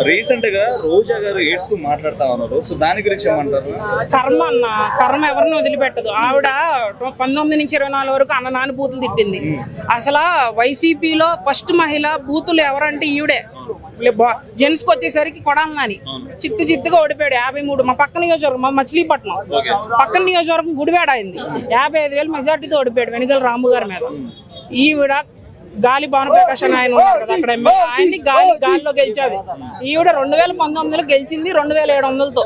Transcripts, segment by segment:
Recent గా రోజా గారు ఏడ్స్తూ మాట్లాడుతా ఉన్నారు. సో దాని గురించి ఏమంటారు? కర్మ అన్న, కర్మ ఎవరిని వదిలిపెట్టదు. ఆవిడ 19 నుంచి 24 వరకు అన్న నాన్న బూతులు తిట్టింది. అసలు వైసీపీలో ఫస్ట్ మహిళ బూతులు ఎవరంటే ఈవిడే. జెంట్స్ కి వచ్చేసరికి కొడాలని చిత్తుగా ఓడిపోయాడు. 53 మా పక్క నియోజకవర్గం, మా మచిలీపట్నం పక్కన నియోజకవర్గం గుడివాడ అయింది. 55,000 మెజార్టీతో ఓడిపోయాడు వెనుగల రాము గారి మీద. ఈవిడ గాలి భానుప్రకాష్ అని ఆయన ఉన్నారు కదా అక్కడ, ఆయన్ని గాలిలో గెలిచాది. ఈవిడ 2019లో గెలిచింది 2700తో.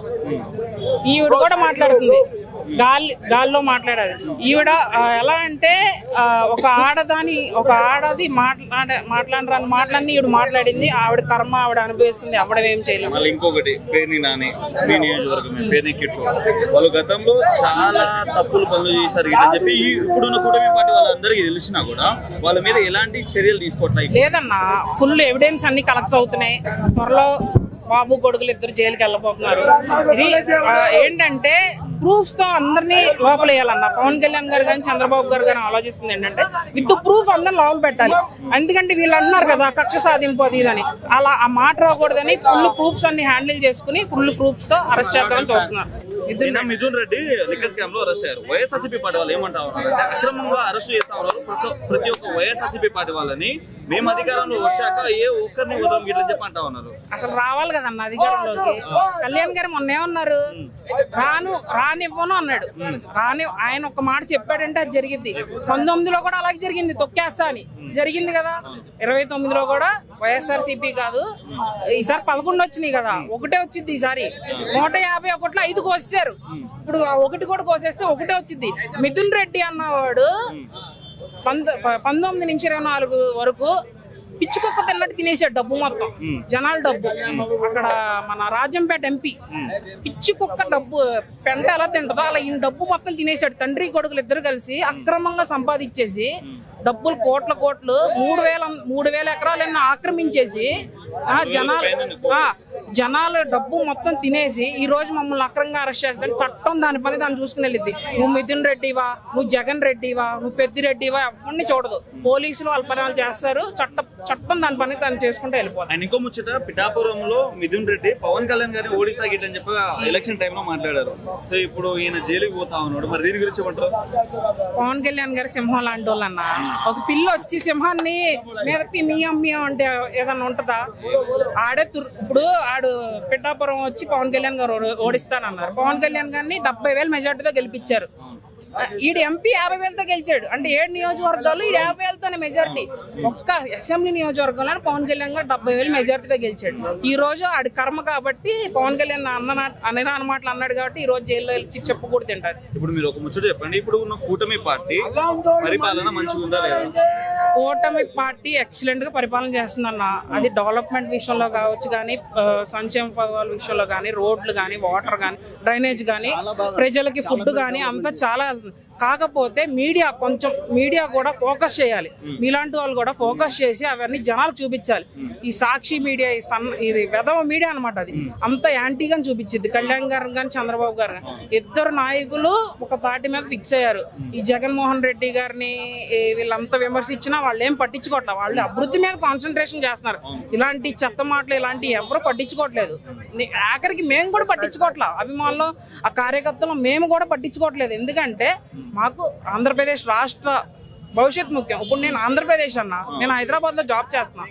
ఈవిడ కూడా మాట్లాడుతుంది, గాల్లో మాట్లాడాలి. ఈవిడ ఎలా అంటే ఒక ఆడది మాట్లాడరాని మాటలన్నీ ఈవిడ మాట్లాడింది. ఆవిడ కర్మ ఆవిడ అనుభవిస్తుంది, ఆవిడేం చేయలేదు. మళ్ళీ ఇంకొకటి పేర్ని నాని, మీ నియోజకవర్గం పేర్ని కిట్టు, వాళ్ళు గతంలో చాలా తప్పులు పనులు చేశారు అని చెప్పి ఇప్పుడున్న కూటమి పార్టీ వాళ్ళందరికీ తెలిసినా కూడా వాళ్ళ మీద ఎలాంటి చర్యలు తీసుకోవట్లేదు. లేదన్నా, ఫుల్ ఎవిడెన్స్ అన్ని కలెక్ట్ అవుతున్నాయి. త్వరలో బాబు కొడుకులు ఇద్దరు జైలుకి వెళ్ళిపోతున్నారు. ఇది ఏంటంటే ప్రూఫ్స్ తో అందరినీ లోపలేయాలన్న పవన్ కళ్యాణ్ గారు కానీ చంద్రబాబు గారు కానీ ఆలోచిస్తుంది ఏంటంటే విత్ ప్రూఫ్ అందరిని లోపల పెట్టాలి. ఎందుకంటే వీళ్ళు అన్నారు కదా కక్ష సాధింపు అది ఇదని, అలా ఆ మాట రాకూడదని ఫుల్ ప్రూఫ్స్ అన్ని హ్యాండిల్ చేసుకుని ఫుల్ ప్రూఫ్స్ తో అరెస్ట్ చేద్దామని చూస్తున్నారు. మిథున్ రెడ్డి లిక్కర్ స్కామ్ లో అరెస్ట్ అయ్యారు. వైఎస్ఆర్సీపీ పార్టీ వాళ్ళు ఏమంటా ఉన్నారు అంటే అక్రమంగా అరెస్ట్ చేస్తా ఉన్నారు. ప్రతి ఒక్క వైఎస్ఆర్సీపీ పార్టీ వాళ్ళని మేము అధికారంలో వచ్చాక ఏ ఒక్కరిని వదలం గిట్లని చెప్పి అంటా ఉన్నారు. అసలు రావాలి కదన్న అధికారంలోకి. కళ్యాణ్ గారు మొన్న ఏమన్నారు, రానివ్వను అన్నాడు. ఆయన ఒక మాట చెప్పాడంటే అది జరిగింది. 19లో కూడా అలాగే జరిగింది, తొక్కేస్తా అని జరిగింది కదా. 29లో కూడా వైఎస్ఆర్సీపీ కాదు, ఈసారి 11 వచ్చినాయి కదా, ఒకటే వచ్చింది. ఈసారి 151లో 5 కోసేశారు. ఇప్పుడు ఒకటి కూడా కోసేస్తే ఒకటే వచ్చింది. మిథున్ రెడ్డి అన్నవాడు 19 నుంచి 24 వరకు పిచ్చి కుక్క తిన్నట్టు తినేసాడు డబ్బు మొత్తం, జనాల డబ్బు. అక్కడ మన రాజంపేట ఎంపీ పిచ్చి కుక్క డబ్బు పెంట ఎలా తింటుందో అలా ఈయన డబ్బు మొత్తం తినేసాడు. తండ్రి కొడుకులు ఇద్దరు కలిసి అక్రమంగా సంపాదించేసి డబ్బులు కోట్లు 3,000 ఎకరాలన్నీ ఆక్రమించేసి జనాల డబ్బు మొత్తం తినేసి ఈ రోజు మమ్మల్ని అక్రమంగా అరెస్ట్ చేస్తాను. చట్టం దాని పని దాన్ని చూసుకుని వెళ్ళిద్ది. నువ్వు మిథున్ రెడ్డివా, నువ్వు జగన్ రెడ్డివా, నువ్వు పెద్దిరెడ్డివా, ఎవరిని చూడదు. పోలీసులు వాళ్ళ పని చేస్తారు, చట్టం దాని పని తను చేసుకుంటూ వెళ్ళిపోతారు. ఆయన ఇంకో ముచ్చట, పిఠాపురంలో మిథున్ రెడ్డి పవన్ కళ్యాణ్ గారిని ఓడిసా గిట్ అని చెప్పి ఎలక్షన్ టైంలో మాట్లాడారు. సో ఇప్పుడు ఈయన జైలుకి పోతా ఉన్నాడు. మరి దీని గురించి ఏమంటారు? పవన్ కళ్యాణ్ గారు సింహం లాంటి వాళ్ళు అన్న. ఒక పిల్ల వచ్చి సింహాన్ని మీదకి మియం అంటే ఏదన్నా ఉంటుందా? ఇప్పుడు ఆడు పిఠాపురం వచ్చి పవన్ కళ్యాణ్ గారు ఓడిస్తానన్నారు. పవన్ కళ్యాణ్ గారిని 70,000 మెజార్టీతో గెలిపించారు. ఈడు ఎంపీ 50,000తో గెలిచాడు. అంటే 7 నియోజకవర్గాలు ఈ 50,000తోనే మెజార్టీ. ఒక్క అసెంబ్లీ నియోజకవర్గంలో పవన్ కళ్యాణ్ గారు 70,000 మెజార్టీతో గెలిచాడు. ఈ రోజు ఆడి కర్మ కాబట్టి పవన్ కళ్యాణ్ అన్న మాటలు అన్నాడు కాబట్టి ఈ రోజు జైల్లో వెళ్ళి చెప్పు కూడా తింటారు. ఇప్పుడు మీరు ఒక ముచ్చట చెప్పండి, ఇప్పుడు ఉన్న కూటమి పార్టీ పరిపాలన మంచిగా ఉందా లేదా? కూటమి పార్టీ ఎక్సలెంట్ గా పరిపాలన చేస్తుందన్న. అది డెవలప్మెంట్ విషయంలో కావచ్చు కానీ, సంక్షేమ పథకాల విషయంలో కానీ, రోడ్లు కానీ, వాటర్ కానీ, డ్రైనేజ్ కానీ, ప్రజలకి ఫుడ్ కానీ అంతా చాలా. కాకపోతే మీడియా కూడా ఫోకస్ చేయాలి. మీలాంటి వాళ్ళు కూడా ఫోకస్ చేసి అవన్నీ జనాలు చూపించాలి. ఈ సాక్షి మీడియా, ఇది వెధవ మీడియా అనమాట. అది అంత యాంటీగా చూపించింది. కళ్యాణ్ గారు కానీ చంద్రబాబు గారు కానీ ఇద్దరు నాయకులు ఒక పార్టీ మీద ఫిక్స్ అయ్యారు. ఈ జగన్మోహన్ రెడ్డి గారిని వీళ్ళంతా విమర్శించినా వాళ్ళు ఏం పట్టించుకోవట్లేదు. వాళ్ళు అభివృద్ధి మీద కాన్సన్ట్రేషన్ చేస్తున్నారు. ఇలాంటి చెత్త మాటలు ఇలాంటి ఎవరు పట్టించుకోవట్లేదు. ఆఖరికి మేము కూడా పట్టించుకోవట్లేదు. అభిమానులు ఆ కార్యకర్తలు మేము కూడా పట్టించుకోవట్లేదు. ఎందుకంటే మాకు ఆంధ్రప్రదేశ్ రాష్ట్ర భవిష్యత్ ముఖ్యం. ఇప్పుడు నేను ఆంధ్రప్రదేశ్ అన్నా, నేను హైదరాబాద్ లో జాబ్ చేస్తున్నా.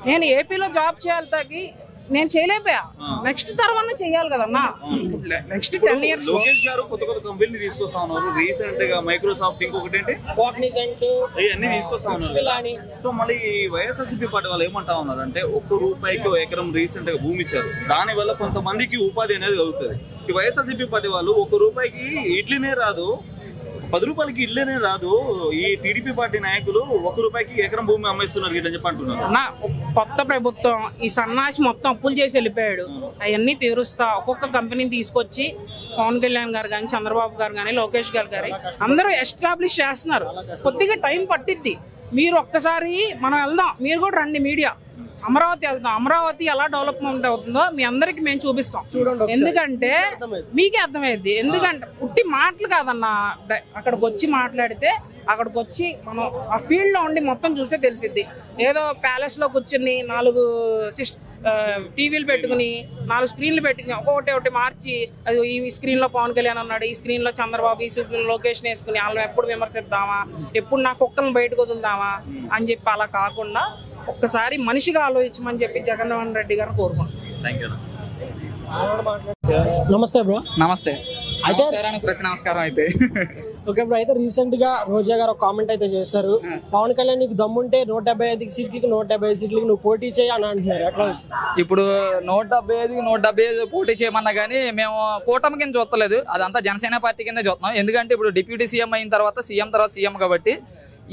నేను ఏపీలో జాబ్ చేయాలి, నేను చేయలేకపోయా. నెక్స్ట్ తర్వాత చెయ్యాలి కదన్నా. నెక్స్ట్ 10 years లోకేష్ గారు కొత్త కంపెనీలు తీసుకొస్తా ఉన్నారు. రీసెంట్ గా మైక్రోసాఫ్ట్, ఇంకొకటి ఏంటి ఇవన్నీ తీసుకొస్తా ఉన్నారు. సో మళ్ళీ వైఎస్ఆర్సీపీ పార్టీ వాళ్ళు ఏమంటా ఉన్నారు అంటే ₹1 ఎకరం రీసెంట్ గా భూమి ఇచ్చారు. దాని వల్ల కొంతమందికి ఉపాధి అనేది కలుగుతుంది. ఈ వైఎస్ఆర్సీపీ పార్టీ వాళ్ళు ₹1 ఇడ్లీనే రాదు, ₹10 ఇడ్లీనే రాదు. ఈ టీడీపీ పార్టీ నాయకులు ₹1 ఎకరం భూమి అమ్మేస్తున్నారు అని చెప్పి అంటున్నారు. కొత్త ప్రభుత్వం ఈ సన్నాసి మొత్తం అప్పులు చేసి వెళ్ళిపోయాడు. అవన్నీ తీరుస్తా ఒక్కొక్క కంపెనీని తీసుకొచ్చి పవన్ కళ్యాణ్ గారు కానీ, చంద్రబాబు గారు కానీ, లోకేష్ గారు కానీ అందరూ ఎస్టాబ్లిష్ చేస్తున్నారు. కొద్దిగా టైం పట్టిద్ది. మీరు ఒక్కసారి మనం వెళ్దాం, మీరు కూడా రండి మీడియా, అమరావతి వెళ్తాం. అమరావతి ఎలా డెవలప్మెంట్ అవుతుందో మీ అందరికి మేము చూపిస్తాం. ఎందుకంటే మీకే అర్థమైంది. ఎందుకంటే పుట్టి మాటలు కాదన్న, అక్కడికి వచ్చి మాట్లాడితే అక్కడికి వచ్చి మనం ఆ ఫీల్డ్ లో ఉండి మొత్తం చూస్తే తెలిసిద్ది. ఏదో ప్యాలెస్ లో కూర్చుని 4 టీవీలు పెట్టుకుని 4 స్క్రీన్లు పెట్టుకుని ఒకటి మార్చి అది ఈ స్క్రీన్లో పవన్ కళ్యాణ్ ఉన్నాడు, ఈ స్క్రీన్లో చంద్రబాబు, ఈ స్క్రీన్లో లొకేషన్ వేసుకుని వాళ్ళని ఎప్పుడు విమర్శిద్దామా, ఎప్పుడు నా కుక్కలను బయటకు వదులుదామా అని చెప్పి అలా కాకుండా ఒక్కసారి మనిషిగా ఆలోచించమని చెప్పి జగన్మోహన్ రెడ్డి గారిని కోరుకుంటున్నాను. నమస్తే బ్రో. నమస్తే. అయితే నమస్కారం. అయితే ఓకే బ్రో, అయితే రీసెంట్ గా రోజా గారు ఒక కామెంట్ అయితే చేశారు, పవన్ కళ్యాణ్ నీకు దమ్ముంటే 175 సీట్లకి 175 సీట్లకి నువ్వు పోటీ చేయి అని అంటున్నారు. ఎట్లా ఇప్పుడు 175 పోటీ చేయమన్నా కానీ మేము కూటమి కింద చూస్తలేదు, అదంతా జనసేన పార్టీ కింద చూస్తున్నాం. ఎందుకంటే ఇప్పుడు డిప్యూటీ సీఎం అయిన తర్వాత సీఎం కాబట్టి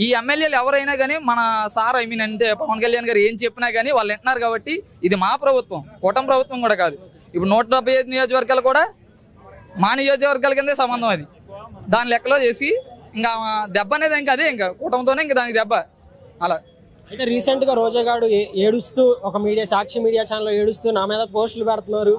ఈ ఎమ్మెల్యేలు ఎవరైనా కానీ మన సార్ అంటే పవన్ కళ్యాణ్ గారు ఏం చెప్పినా కానీ వాళ్ళు వింటున్నారు కాబట్టి ఇది మా ప్రభుత్వం, కూటమి ప్రభుత్వం కూడా కాదు. ఇప్పుడు 175 నియోజకవర్గాలు కూడా మా నియోజకవర్గాల కిందే సంబంధం. అది దాని లెక్కలో చేసి ఇంకా దెబ్బ అనేది ఇంకా అదే, ఇంకా కూటమితోనే ఇంకా దానికి దెబ్బ అలా. అయితే రీసెంట్ గా రోజా గారు ఏడుస్తూ ఒక సాక్షి మీడియా ఛానల్ ఏడుస్తూ నా మీద పోస్టులు పెడుతున్నారు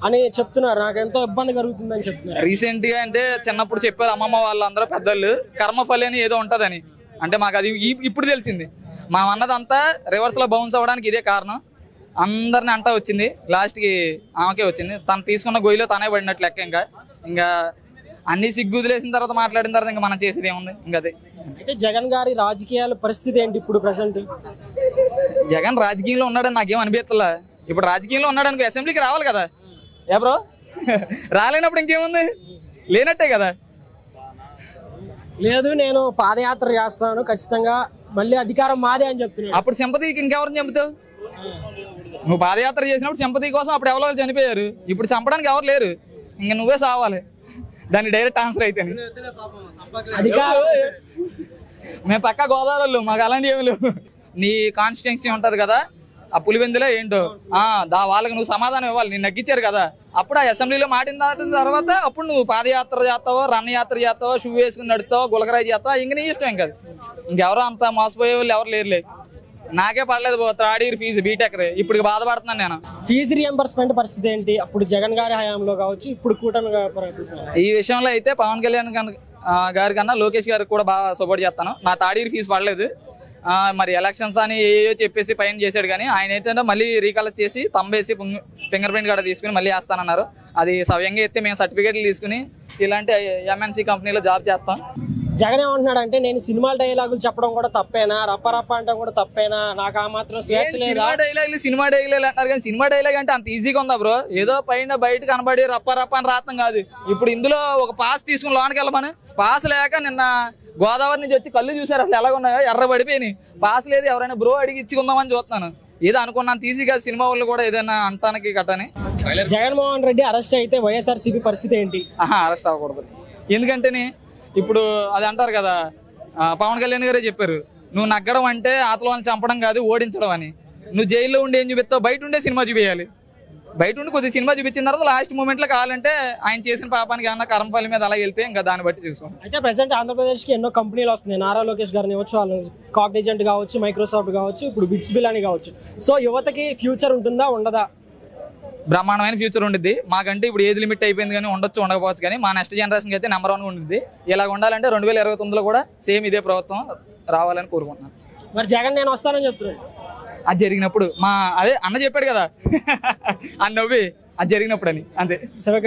అని చెప్తున్నారు, నాకు ఎంతో ఇబ్బంది కలుగుతుందని చెప్తున్నారు. రీసెంట్ గా అంటే చిన్నప్పుడు చెప్పారు అమ్మమ్మ వాళ్ళందరూ పెద్దలు కర్మఫలి అని ఏదో ఉంటదని, అంటే మాకు అది ఇప్పుడు తెలిసింది. మనం అన్నదంతా రివర్స్ లో బౌన్స్ అవ్వడానికి ఇదే కారణం. అందరిని అంటా వచ్చింది, లాస్ట్కి ఆమెకే వచ్చింది. తను తీసుకున్న గొయ్యిలో తనే పడినట్లు లెక్క. ఇంకా అన్ని సిగ్గుదిలేసిన తర్వాత మాట్లాడిన తర్వాత ఇంకా మనం చేసేది ఏముంది, ఇంకా అదే. అయితే జగన్ గారి రాజకీయాల పరిస్థితి ఏంటి ఇప్పుడు ప్రెసెంట్? జగన్ రాజకీయంలో ఉన్నాడని నాకేం అనిపించలే. ఇప్పుడు రాజకీయంలో ఉన్నాడనుకో అసెంబ్లీకి రావాలి కదా. ఏ బ్రో రాలేనప్పుడు ఇంకేముంది, లేనట్టే కదా. లేదు నేను పాదయాత్ర చేస్తాను ఖచ్చితంగా, మళ్ళీ అధికారం మాదే అని చెప్తున్నాను. అప్పుడు సింపతికి ఇంకెవరిని చంపుతావు? నువ్వు పాదయాత్ర చేసినప్పుడు సింపతి కోసం అప్పుడు ఎవరో చనిపోయారు, ఇప్పుడు చంపడానికి ఎవరు లేరు, ఇంకా నువ్వే సావాలి. దాన్ని డైరెక్ట్ ఆన్సర్ అయితే మేము పక్క గోదావరిలో మాకు అలాంటి ఏమి లేవు. నీ కాన్స్టిట్యున్సీ ఉంటది కదా, ఆ పులివెందులో ఏంటో వాళ్ళకి నువ్వు సమాధానం ఇవ్వాలి. నేను నగ్గించారు కదా, అప్పుడు ఆ అసెంబ్లీలో మాటిన తర్వాత అప్పుడు నువ్వు పాదయాత్ర చేస్తావో, రన్నయాత్ర చేస్తావో, షూ వేసుకుని నడుతావో, గులకరాయి చేస్తావో, ఇంక నీ ఇష్టం. ఇంకా ఇంకెవరో అంత మోసపోయే వాళ్ళు ఎవరు లేరులే. నాకే పడలేదు 3rd year ఫీజు బీటెక్, ఇప్పుడు బాధపడుతున్నాను నేను. ఫీజు రియంబర్స్మెంట్ పరిస్థితి ఏంటి అప్పుడు జగన్ గారి హయాంలో కావచ్చు, ఇప్పుడు కూటమి ఈ విషయంలో అయితే పవన్ కళ్యాణ్ గారి కన్నా లోకేష్ గారికి కూడా బాగా సపోర్ట్ చేస్తాను. నా 3rd year ఫీజు పడలేదు. మరి ఎలక్షన్స్ అని ఏయో చెప్పేసి పైన చేశాడు, కానీ ఆయన ఏంటంటే మళ్ళీ రీకలెక్ట్ చేసి తంబేసి ఫింగర్ ప్రింట్ కూడా తీసుకుని మళ్ళీ వేస్తానన్నారు. అది సవ్యంగా ఎత్తే మేము సర్టిఫికేట్లు తీసుకుని ఇలాంటి MNC కంపెనీలో జాబ్ చేస్తాం. జగన్ ఏమంటున్నాడు అంటే నేను సినిమా డైలాగులు చెప్పడం కూడా తప్పేనా, రప్ప అంటే కూడా తప్పేనా, నాకు ఆ మాత్రం స్వేచ్ఛ లేదా? సినిమా డైలాగ్ అంటారు కానీ సినిమా డైలాగ్ అంటే అంత ఈజీగా ఉందా బ్రో? ఏదో పైన బయట కనబడి రప్ప అని రాత్రం కాదు. ఇప్పుడు ఇందులో ఒక పాస్ తీసుకుని లోనికి వెళ్ళమని, పాస్ లేక నిన్న గోదావరి నుంచి వచ్చి కళ్ళు చూసారు, అసలు ఎలాగ ఉన్నాయో ఎర్ర పడిపోయినాయి. పాస్ లేదు, ఎవరైనా బ్రో అడిగి ఇచ్చుకుందామని చూస్తున్నాను. ఏదో అనుకున్నంత ఈజీగా సినిమా వాళ్ళు కూడా ఏదైనా అంటానికి కట్టని. జగన్మోహన్ రెడ్డి అరెస్ట్ అయితే వైఎస్ఆర్సీపీ పరిస్థితి ఏంటి? అరెస్ట్ అవ్వకూడదు. ఎందుకంటేనే ఇప్పుడు అది అంటారు కదా, పవన్ కళ్యాణ్ గారే చెప్పారు, నువ్వు నగ్గడం అంటే ఆతలని చంపడం కాదు ఓడించడం అని. నువ్వు జైల్లో ఉండి ఏం చూపిస్తావు? బయట ఉండే సినిమా చూపించాలి. బయట ఉండి కొద్దిగా సినిమా చూపించిన తర్వాత లాస్ట్ మూమెంట్లో కావాలంటే ఆయన చేసిన పాపానికి ఏమన్నా కర్మఫలం మీద అలా వెళ్తే ఇంకా దాన్ని బట్టి చూసుకోండి. అయితే ప్రెసెంట్ ఆంధ్రప్రదేశ్కి ఎన్నో కంపెనీలు వస్తున్నాయి. నారా లోకేష్ గారిని ఇవ్వచ్చు, వాళ్ళు కాగ్నిజెంట్ కావచ్చు, మైక్రోసాఫ్ట్ కావచ్చు, ఇప్పుడు బిట్స్బిల్ అని కావచ్చు. సో యువతకి ఫ్యూచర్ ఉంటుందా ఉండదా? బ్రహ్మాండమైన ఫ్యూచర్ ఉండిద్ది. మాకంటే ఇప్పుడు ఏజ్ లిమిట్ అయిపోయింది కానీ ఉండొచ్చు ఉండకపోవచ్చు, కానీ మా నెక్స్ట్ జనరేషన్కి అయితే నెంబర్ 1 ఉండిద్ది. ఇలాగ ఉండాలంటే 2029లో కూడా సేమ్ ఇదే ప్రభుత్వం రావాలని కోరుకుంటున్నాను. మరి జగన్ నేను వస్తానని చెప్తున్నాను. అది జరిగినప్పుడు అదే అన్న చెప్పాడు కదా, అన్నవి అది జరిగినప్పుడు అని అంతే. సరే.